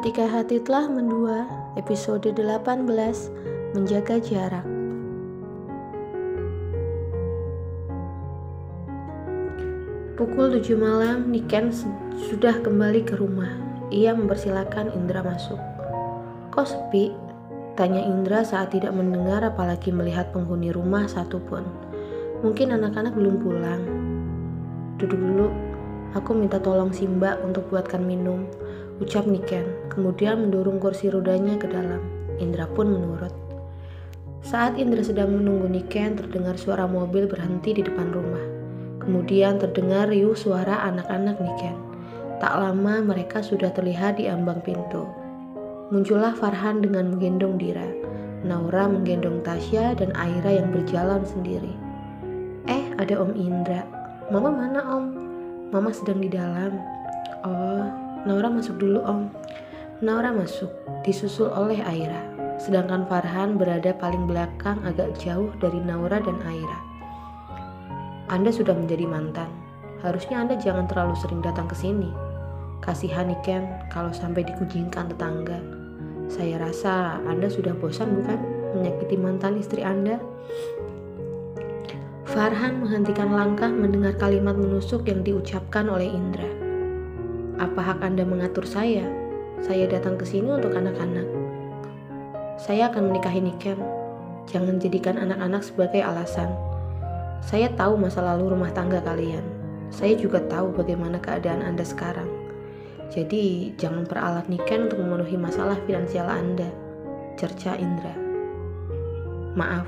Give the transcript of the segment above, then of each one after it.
Ketika hati telah mendua, episode 18, menjaga jarak. Pukul 7 malam, Niken sudah kembali ke rumah. Ia mempersilakan Indra masuk. "Kok sepi?" tanya Indra saat tidak mendengar apalagi melihat penghuni rumah satupun. "Mungkin anak-anak belum pulang." "Duduk dulu, aku minta tolong Simba untuk buatkan minum," ucap Niken, kemudian mendorong kursi rodanya ke dalam. Indra pun menurut. Saat Indra sedang menunggu Niken, terdengar suara mobil berhenti di depan rumah. Kemudian terdengar riuh suara anak-anak Niken. Tak lama mereka sudah terlihat di ambang pintu. Muncullah Farhan dengan menggendong Dira, Naura menggendong Tasya, dan Aira yang berjalan sendiri. Ada Om Indra." "Mama mana, Om?" "Mama sedang di dalam." "Oh, Naura masuk dulu, Om." Naura masuk, disusul oleh Aira, sedangkan Farhan berada paling belakang agak jauh dari Naura dan Aira. "Anda sudah menjadi mantan. Harusnya Anda jangan terlalu sering datang ke sini. Kasihan Niken kalau sampai dikucingkan tetangga. Saya rasa Anda sudah bosan bukan menyakiti mantan istri Anda?" Farhan menghentikan langkah mendengar kalimat menusuk yang diucapkan oleh Indra. "Apa hak Anda mengatur saya? Saya datang ke sini untuk anak-anak. Saya akan menikahi Niken. Jangan jadikan anak-anak sebagai alasan. Saya tahu masa lalu rumah tangga kalian. Saya juga tahu bagaimana keadaan Anda sekarang. Jadi jangan peralat Niken untuk memenuhi masalah finansial Anda," cerca Indra. "Maaf,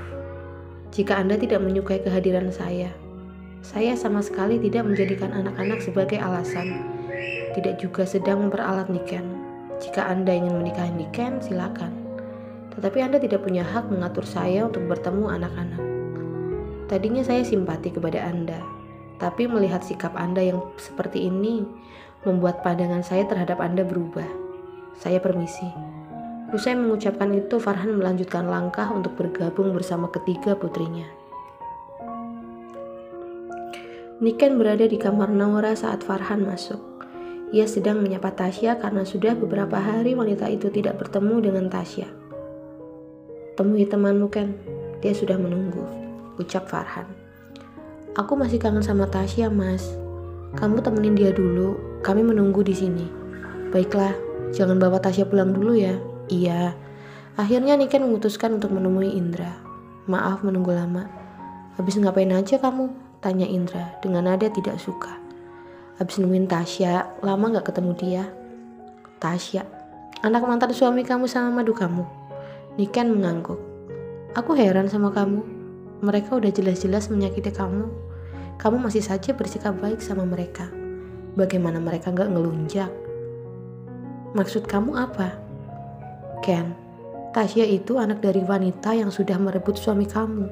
jika Anda tidak menyukai kehadiran saya sama sekali tidak menjadikan anak-anak sebagai alasan. Tidak juga sedang memperalat Niken. Jika Anda ingin menikahi Niken, silakan. Tetapi Anda tidak punya hak mengatur saya untuk bertemu anak-anak. Tadinya saya simpati kepada Anda, tapi melihat sikap Anda yang seperti ini membuat pandangan saya terhadap Anda berubah. Saya permisi." Usai mengucapkan itu, Farhan melanjutkan langkah untuk bergabung bersama ketiga putrinya. Niken berada di kamar Naura saat Farhan masuk. Ia sedang menyapa Tasya karena sudah beberapa hari wanita itu tidak bertemu dengan Tasya. "Temui temanmu, Ken. Dia sudah menunggu," ucap Farhan. "Aku masih kangen sama Tasya, Mas. Kamu temenin dia dulu. Kami menunggu di sini." "Baiklah, jangan bawa Tasya pulang dulu ya." "Iya." Akhirnya Niken memutuskan untuk menemui Indra. "Maaf menunggu lama." "Habis ngapain aja kamu?" tanya Indra dengan nada tidak suka. "Habis nemuin Tasya. Lama gak ketemu dia." "Tasya? Anak mantan suami kamu sama madu kamu?" Niken mengangguk. "Aku heran sama kamu. Mereka udah jelas-jelas menyakiti kamu. Kamu masih saja bersikap baik sama mereka. Bagaimana mereka gak ngelunjak?" "Maksud kamu apa?" "Ken, Tasya itu anak dari wanita yang sudah merebut suami kamu.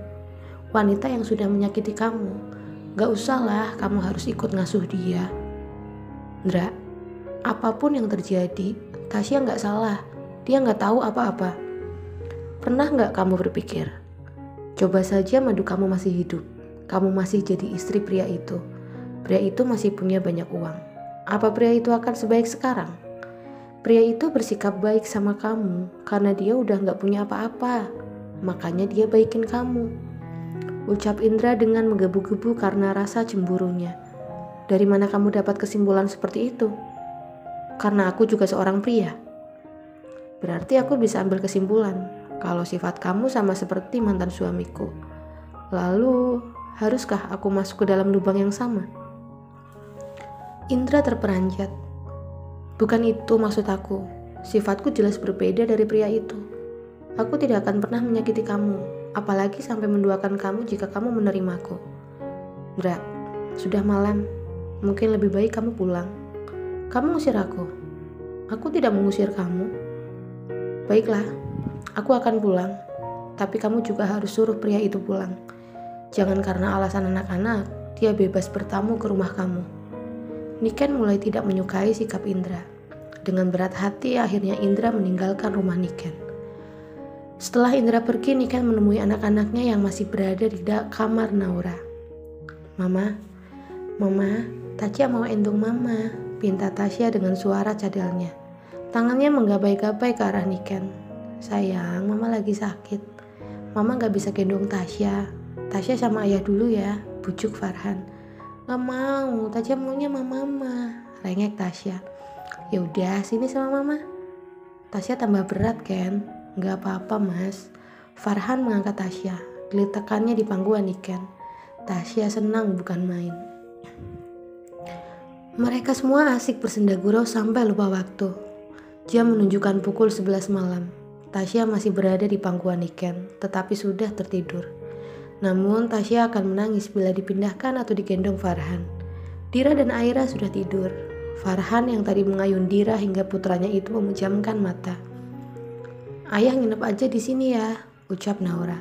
Wanita yang sudah menyakiti kamu. Gak usahlah kamu harus ikut ngasuh dia." "Ndra, apapun yang terjadi, Tasya gak salah. Dia gak tahu apa-apa. Pernah gak kamu berpikir? Coba saja madu kamu masih hidup. Kamu masih jadi istri pria itu. Pria itu masih punya banyak uang. Apa pria itu akan sebaik sekarang? Pria itu bersikap baik sama kamu karena dia udah gak punya apa-apa. Makanya dia baikin kamu," ucap Indra dengan menggebu-gebu karena rasa cemburunya. "Dari mana kamu dapat kesimpulan seperti itu?" "Karena aku juga seorang pria." "Berarti aku bisa ambil kesimpulan kalau sifat kamu sama seperti mantan suamiku. Lalu, haruskah aku masuk ke dalam lubang yang sama?" Indra terperanjat. "Bukan itu maksud aku. Sifatku jelas berbeda dari pria itu. Aku tidak akan pernah menyakiti kamu, apalagi sampai menduakan kamu jika kamu menerimaku." "Ndra, sudah malam. Mungkin lebih baik kamu pulang." "Kamu ngusir aku?" "Aku tidak mengusir kamu." "Baiklah, aku akan pulang. Tapi kamu juga harus suruh pria itu pulang. Jangan karena alasan anak-anak, dia bebas bertamu ke rumah kamu." Niken mulai tidak menyukai sikap Indra. Dengan berat hati, akhirnya Indra meninggalkan rumah Niken. Setelah Indra pergi, Niken menemui anak-anaknya yang masih berada di kamar Naura. Mama, Tasya mau endong Mama," pinta Tasya dengan suara cadalnya. Tangannya menggapai-gapai ke arah Niken. Sayang, mama lagi sakit. Mama gak bisa gendong Tasya. Tasya sama ayah dulu ya, bujuk Farhan. Gak mau, Tasya maunya sama mama, rengek Tasya. Ya udah, sini sama mama. Tasya tambah berat kan? Gak apa-apa mas. Farhan mengangkat Tasya, geletakannya di pangkuan Niken. Tasya senang bukan main. Mereka semua asik bersenda gurau sampai lupa waktu. Jam menunjukkan pukul 11 malam. Tasya masih berada di pangkuan Niken, tetapi sudah tertidur. Namun Tasya akan menangis bila dipindahkan atau digendong Farhan. Dira dan Aira sudah tidur. Farhan yang tadi mengayun Dira hingga putranya itu memejamkan mata. Ayah nginep aja di sini ya, ucap Naura.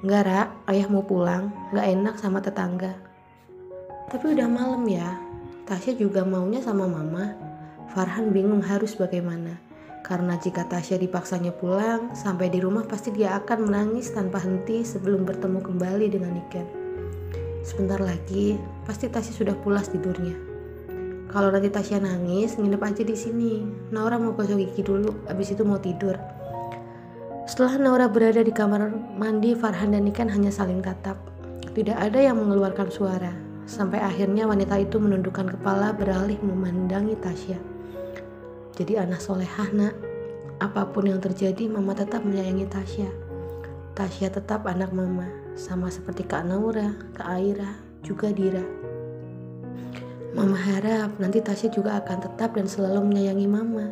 Enggak Ra, ayah mau pulang, gak enak sama tetangga. Tapi udah malam ya, Tasya juga maunya sama mama. Farhan bingung harus bagaimana. Karena jika Tasya dipaksanya pulang, sampai di rumah pasti dia akan menangis tanpa henti sebelum bertemu kembali dengan Niken. Sebentar lagi, pasti Tasya sudah pulas tidurnya. Kalau nanti Tasya nangis, nginep aja di sini. Naura mau gosok gigi dulu, abis itu mau tidur. Setelah Naura berada di kamar mandi, Farhan dan Niken hanya saling tatap. Tidak ada yang mengeluarkan suara. Sampai akhirnya wanita itu menundukkan kepala beralih memandangi Tasya. Jadi anak solehah nak. Apapun yang terjadi, mama tetap menyayangi Tasya. Tasya tetap anak mama, sama seperti Kak Naura, Kak Aira, juga Dira. Mama harap nanti Tasya juga akan tetap dan selalu menyayangi mama.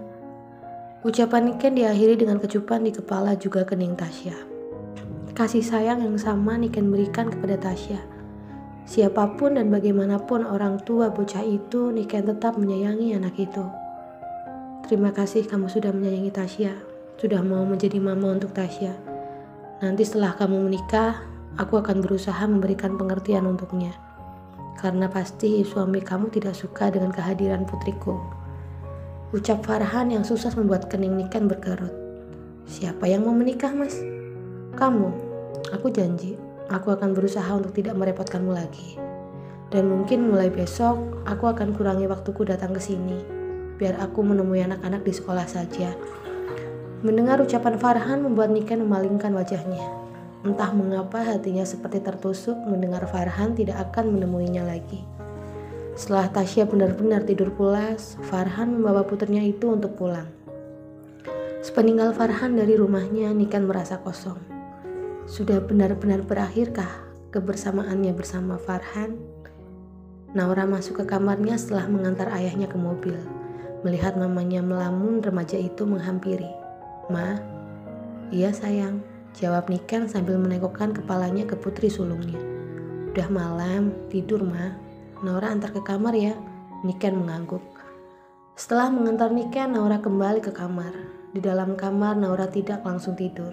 Ucapan Niken diakhiri dengan kecupan di kepala juga kening Tasya. Kasih sayang yang sama Niken berikan kepada Tasya. Siapapun dan bagaimanapun orang tua bocah itu, Niken tetap menyayangi anak itu. Terima kasih kamu sudah menyayangi Tasya, sudah mau menjadi mama untuk Tasya. Nanti setelah kamu menikah, aku akan berusaha memberikan pengertian untuknya. Karena pasti suami kamu tidak suka dengan kehadiran putriku. Ucap Farhan yang susah membuat kening Niken berkerut. Siapa yang mau menikah mas? Kamu. Aku janji, aku akan berusaha untuk tidak merepotkanmu lagi. Dan mungkin mulai besok, aku akan kurangi waktuku datang ke sini. Biar aku menemui anak-anak di sekolah saja. Mendengar ucapan Farhan membuat Niken memalingkan wajahnya. Entah mengapa hatinya seperti tertusuk mendengar Farhan tidak akan menemuinya lagi. Setelah Tasya benar-benar tidur pulas, Farhan membawa putrinya itu untuk pulang. Sepeninggal Farhan dari rumahnya, Niken merasa kosong. Sudah benar-benar berakhirkah kebersamaannya bersama Farhan? Naura masuk ke kamarnya setelah mengantar ayahnya ke mobil. Melihat mamanya melamun, remaja itu menghampiri. Ma, iya sayang, jawab Niken sambil menengokkan kepalanya ke putri sulungnya. Udah malam, tidur ma. Naura antar ke kamar ya. Niken mengangguk. Setelah mengantar Niken, Naura kembali ke kamar. Di dalam kamar, Naura tidak langsung tidur.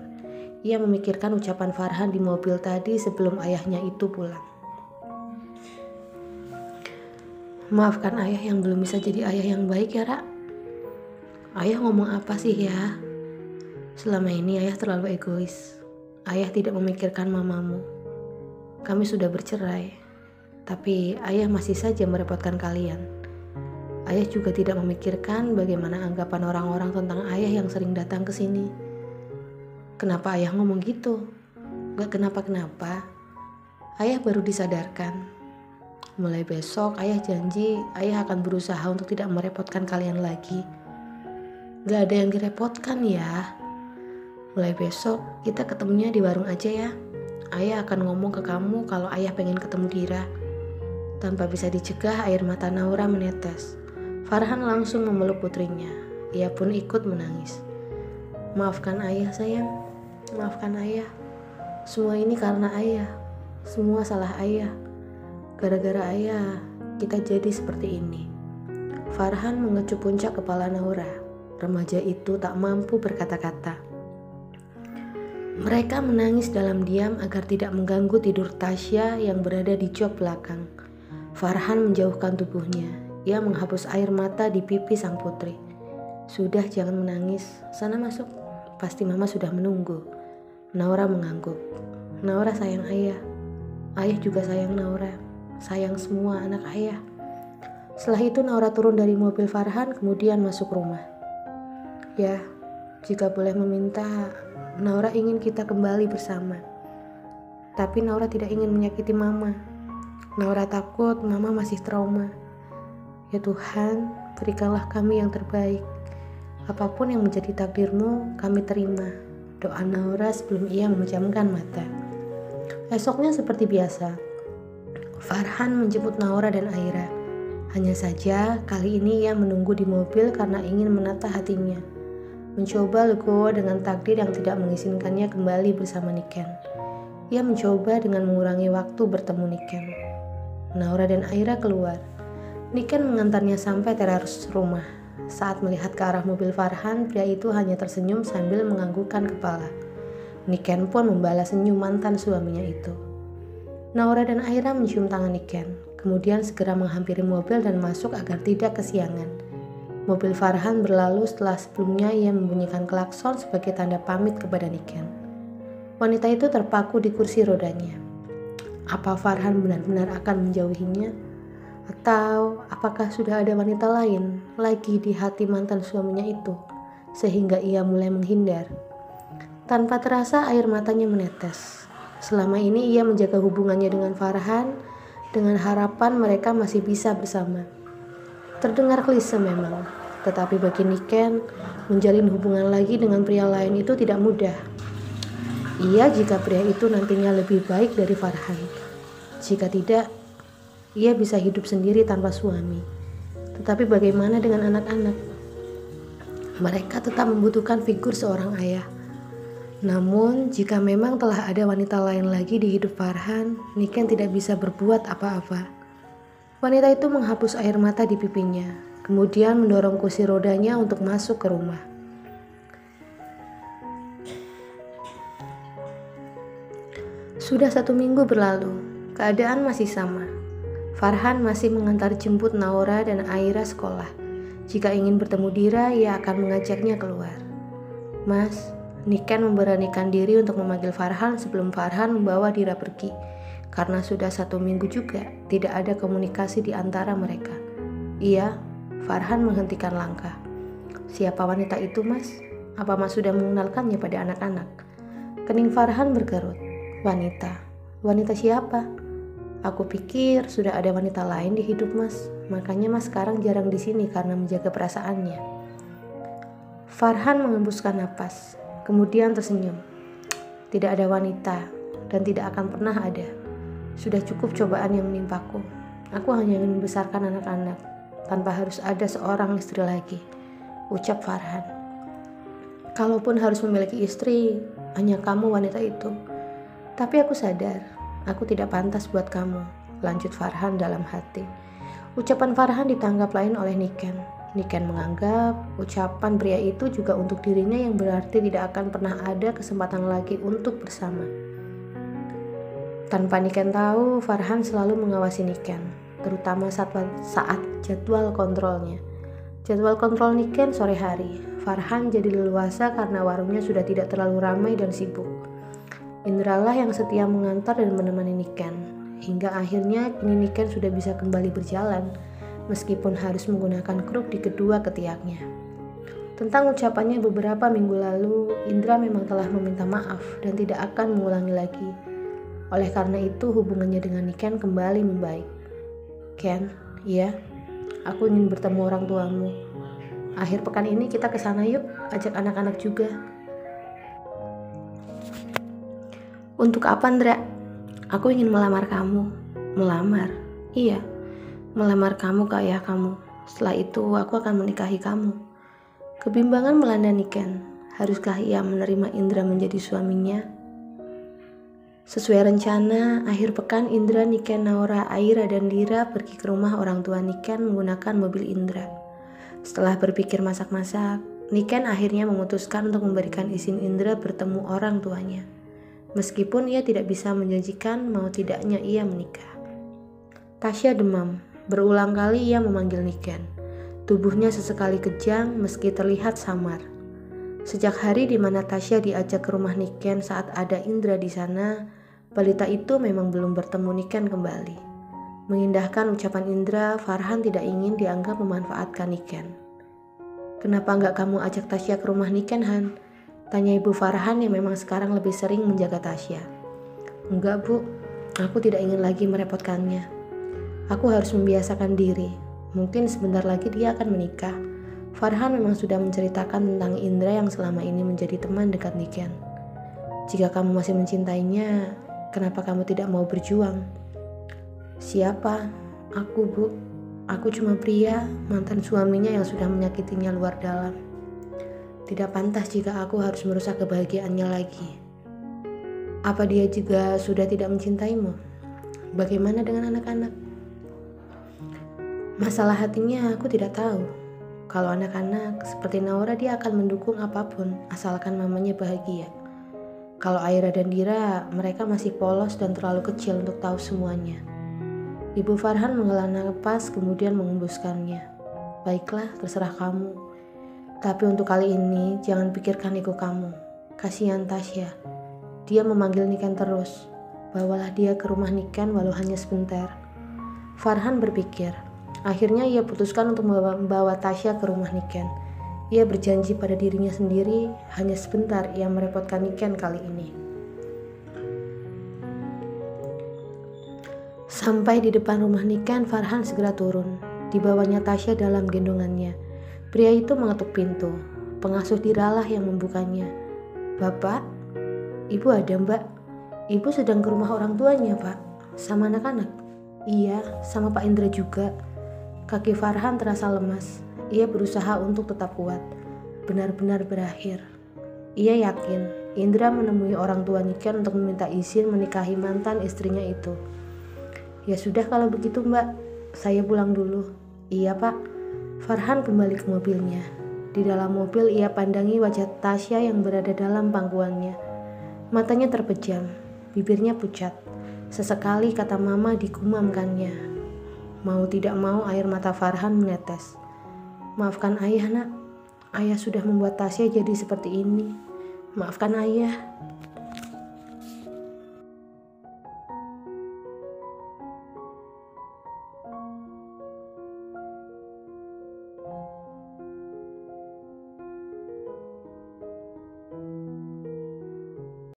Ia memikirkan ucapan Farhan di mobil tadi sebelum ayahnya itu pulang. Maafkan ayah yang belum bisa jadi ayah yang baik ya, Ra. Ayah ngomong apa sih ya? Selama ini ayah terlalu egois. Ayah tidak memikirkan mamamu. Kami sudah bercerai, tapi ayah masih saja merepotkan kalian. Ayah juga tidak memikirkan bagaimana anggapan orang-orang tentang ayah yang sering datang ke sini. Kenapa ayah ngomong gitu? Gak kenapa-kenapa. Ayah baru disadarkan. Mulai besok ayah janji ayah akan berusaha untuk tidak merepotkan kalian lagi. Gak ada yang direpotkan ya. Mulai besok kita ketemunya di warung aja ya. Ayah akan ngomong ke kamu kalau ayah pengen ketemu Dira. Tanpa bisa dicegah air mata Naura menetes. Farhan langsung memeluk putrinya. Ia pun ikut menangis. Maafkan ayah sayang. Maafkan ayah. Semua ini karena ayah. Semua salah ayah. Gara-gara ayah, kita jadi seperti ini. Farhan mengecup puncak kepala Naura. Remaja itu tak mampu berkata-kata. Mereka menangis dalam diam agar tidak mengganggu tidur Tasya yang berada di jok belakang. Farhan menjauhkan tubuhnya. Ia menghapus air mata di pipi sang putri. Sudah, jangan menangis. Sana masuk. Pasti mama sudah menunggu. Naura mengangguk. Naura sayang ayah. Ayah juga sayang Naura. Sayang semua anak ayah. Setelah itu Naura turun dari mobil Farhan kemudian masuk rumah. Ya, jika boleh meminta, Naura ingin kita kembali bersama. Tapi Naura tidak ingin menyakiti Mama. Naura takut Mama masih trauma. Ya Tuhan, berikanlah kami yang terbaik. Apapun yang menjadi takdirmu, kami terima. Doa Naura sebelum ia memejamkan mata. Esoknya seperti biasa, Farhan menjemput Naura dan Aira. Hanya saja kali ini ia menunggu di mobil karena ingin menata hatinya, mencoba legowo dengan takdir yang tidak mengizinkannya kembali bersama Niken. Ia mencoba dengan mengurangi waktu bertemu Niken. Naura dan Aira keluar. Niken mengantarnya sampai teras rumah. Saat melihat ke arah mobil Farhan, pria itu hanya tersenyum sambil menganggukkan kepala. Niken pun membalas senyum mantan suaminya itu. Naura dan Aira mencium tangan Niken, kemudian segera menghampiri mobil dan masuk agar tidak kesiangan. Mobil Farhan berlalu setelah sebelumnya ia membunyikan klakson sebagai tanda pamit kepada Niken. Wanita itu terpaku di kursi rodanya. Apa Farhan benar-benar akan menjauhinya? Atau apakah sudah ada wanita lain lagi di hati mantan suaminya itu, sehingga ia mulai menghindar? Tanpa terasa air matanya menetes. Selama ini ia menjaga hubungannya dengan Farhan dengan harapan mereka masih bisa bersama. Terdengar klise memang, tetapi bagi Niken, menjalin hubungan lagi dengan pria lain itu tidak mudah. Ia jika pria itu nantinya lebih baik dari Farhan. Jika tidak, ia bisa hidup sendiri tanpa suami. Tetapi bagaimana dengan anak-anak? Mereka tetap membutuhkan figur seorang ayah. Namun, jika memang telah ada wanita lain lagi di hidup Farhan, Niken tidak bisa berbuat apa-apa. Wanita itu menghapus air mata di pipinya, kemudian mendorong kursi rodanya untuk masuk ke rumah. Sudah 1 minggu berlalu, keadaan masih sama. Farhan masih mengantar jemput Naura dan Aira sekolah. Jika ingin bertemu Dira, ia akan mengajaknya keluar. Mas, Niken memberanikan diri untuk memanggil Farhan sebelum Farhan membawa Dira pergi. Karena sudah 1 minggu juga tidak ada komunikasi di antara mereka. Iya, Farhan menghentikan langkah. Siapa wanita itu, Mas? Apa Mas sudah mengenalkannya pada anak-anak? Kening Farhan berkerut. Wanita? Wanita siapa? Aku pikir sudah ada wanita lain di hidup Mas. Makanya Mas sekarang jarang di sini karena menjaga perasaannya. Farhan mengembuskan napas, kemudian tersenyum. Tidak ada wanita dan tidak akan pernah ada. Sudah cukup cobaan yang menimpaku. Aku hanya ingin membesarkan anak-anak tanpa harus ada seorang istri lagi, ucap Farhan. Kalaupun harus memiliki istri, hanya kamu wanita itu. Tapi aku sadar, aku tidak pantas buat kamu, lanjut Farhan dalam hati. Ucapan Farhan ditangkap lain oleh Niken. Niken menganggap ucapan pria itu juga untuk dirinya yang berarti tidak akan pernah ada kesempatan lagi untuk bersama. Tanpa Niken tahu, Farhan selalu mengawasi Niken, terutama saat jadwal kontrolnya. Jadwal kontrol Niken sore hari. Farhan jadi leluasa karena warungnya sudah tidak terlalu ramai dan sibuk. Indra lah yang setia mengantar dan menemani Niken. Hingga akhirnya kini Niken sudah bisa kembali berjalan, meskipun harus menggunakan kruk di kedua ketiaknya. Tentang ucapannya beberapa minggu lalu, Indra memang telah meminta maaf dan tidak akan mengulangi lagi. Oleh karena itu hubungannya dengan Niken kembali membaik. Ken, iya, aku ingin bertemu orang tuamu. Akhir pekan ini kita ke sana yuk, ajak anak-anak juga. Untuk apa, Ndra? Aku ingin melamar kamu. Melamar? Iya, melamar kamu ke ayah kamu. Setelah itu aku akan menikahi kamu. Kebimbangan melanda Niken. Haruskah ia menerima Indra menjadi suaminya? Sesuai rencana, akhir pekan Indra, Niken, Naura, Aira, dan Dira pergi ke rumah orang tua Niken menggunakan mobil Indra. Setelah berpikir masak-masak, Niken akhirnya memutuskan untuk memberikan izin Indra bertemu orang tuanya. Meskipun ia tidak bisa menjanjikan mau tidaknya ia menikah. Tasya demam. Berulang kali ia memanggil Niken. Tubuhnya sesekali kejang meski terlihat samar. Sejak hari di mana Tasya diajak ke rumah Niken saat ada Indra di sana, balita itu memang belum bertemu Niken kembali. Mengindahkan ucapan Indra, Farhan tidak ingin dianggap memanfaatkan Niken. Kenapa nggak kamu ajak Tasya ke rumah Niken, Han? Tanya Ibu Farhan yang memang sekarang lebih sering menjaga Tasya. Enggak, Bu. Aku tidak ingin lagi merepotkannya. Aku harus membiasakan diri. Mungkin sebentar lagi dia akan menikah. Farhan memang sudah menceritakan tentang Indra yang selama ini menjadi teman dekat Niken. Jika kamu masih mencintainya, kenapa kamu tidak mau berjuang? Siapa? Aku, Bu. Aku cuma pria, mantan suaminya yang sudah menyakitinya luar dalam. Tidak pantas jika aku harus merusak kebahagiaannya lagi. Apa dia juga sudah tidak mencintaimu? Bagaimana dengan anak-anak? Masalah hatinya aku tidak tahu. Kalau anak-anak seperti Naura, dia akan mendukung apapun asalkan mamanya bahagia. Kalau Aira dan Dira, mereka masih polos dan terlalu kecil untuk tahu semuanya. Ibu Farhan menghela napas kemudian mengembuskannya. Baiklah, terserah kamu. Tapi untuk kali ini jangan pikirkan ego kamu. Kasihan Tasya. Dia memanggil Niken terus. Bawalah dia ke rumah Niken walau hanya sebentar. Farhan berpikir. Akhirnya ia putuskan untuk membawa Tasya ke rumah Niken. Ia berjanji pada dirinya sendiri, hanya sebentar ia merepotkan Niken kali ini. Sampai di depan rumah Niken, Farhan segera turun. Dibawanya Tasya dalam gendongannya. Pria itu mengetuk pintu. Pengasuh Diralah yang membukanya. Bapak? Ibu ada, Mbak. Ibu sedang ke rumah orang tuanya, Pak. Sama anak-anak? Iya, sama Pak Indra juga. Kaki Farhan terasa lemas. Ia berusaha untuk tetap kuat. Benar-benar berakhir. Ia yakin Indra menemui orang tua Niken untuk meminta izin menikahi mantan istrinya itu. Ya sudah kalau begitu, Mbak. Saya pulang dulu. Iya, Pak. Farhan kembali ke mobilnya. Di dalam mobil ia pandangi wajah Tasya yang berada dalam pangkuannya. Matanya terpejam, bibirnya pucat. Sesekali kata mama digumamkannya. Mau tidak mau air mata Farhan menetes. Maafkan ayah, Nak. Ayah sudah membuat Tasya jadi seperti ini. Maafkan ayah.